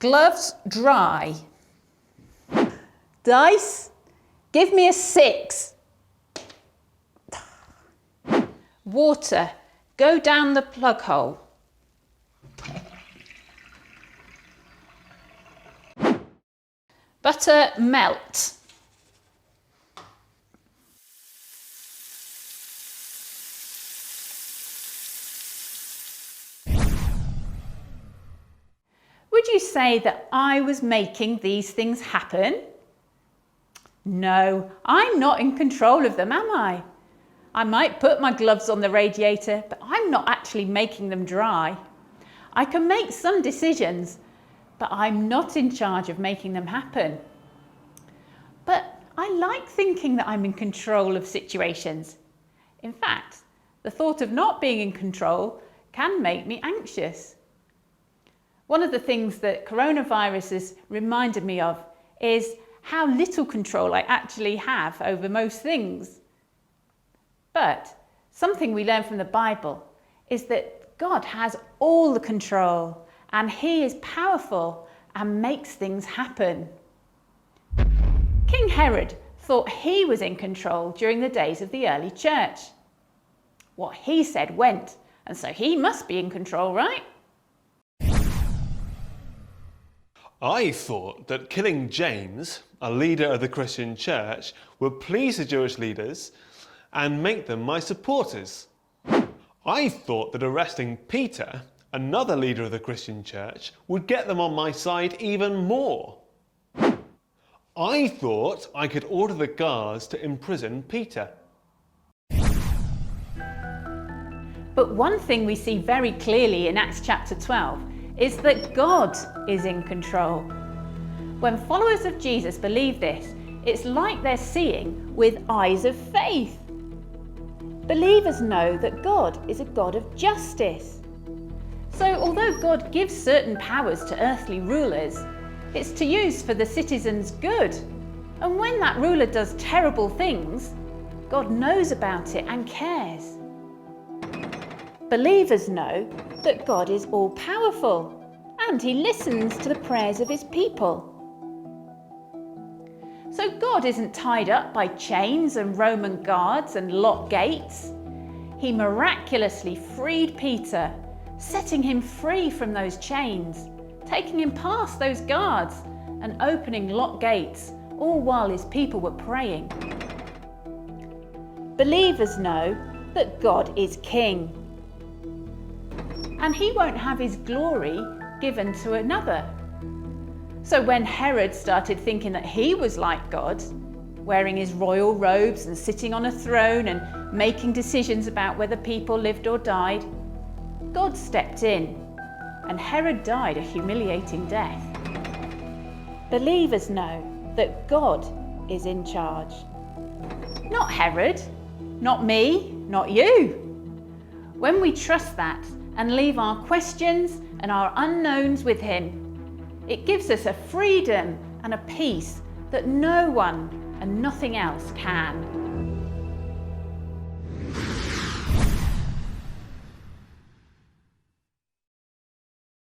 Gloves dry. Dice, give me a 6. Water, go down the plug hole. Butter, melt. Would you say that I was making these things happen? No, I'm not in control of them, am I? I might put my gloves on the radiator, but I'm not actually making them dry. I can make some decisions, but I'm not in charge of making them happen. But I like thinking that I'm in control of situations. In fact, the thought of not being in control can make me anxious. One of the things that coronavirus has reminded me of is how little control I actually have over most things. But something we learn from the Bible is that God has all the control and He is powerful and makes things happen. King Herod thought he was in control during the days of the early church. What he said went, and so he must be in control, right? I thought that killing James, a leader of the Christian Church, would please the Jewish leaders and make them my supporters. I thought that arresting Peter, another leader of the Christian Church, would get them on my side even more. I thought I could order the guards to imprison Peter. But one thing we see very clearly in Acts chapter 12 is that God is in control. When followers of Jesus believe this, it's like they're seeing with eyes of faith. Believers know that God is a God of justice. So although God gives certain powers to earthly rulers, it's to use for the citizens' good. And when that ruler does terrible things, God knows about it and cares. Believers know that God is all-powerful and He listens to the prayers of His people. So God isn't tied up by chains and Roman guards and locked gates. He miraculously freed Peter, setting him free from those chains, taking him past those guards and opening locked gates, all while His people were praying. Believers know that God is King, and He won't have His glory given to another. So when Herod started thinking that he was like God, wearing his royal robes and sitting on a throne and making decisions about whether people lived or died, God stepped in, and Herod died a humiliating death. Believers know that God is in charge. Not Herod, not me, not you. When we trust that and leave our questions and our unknowns with Him, it gives us a freedom and a peace that no one and nothing else can.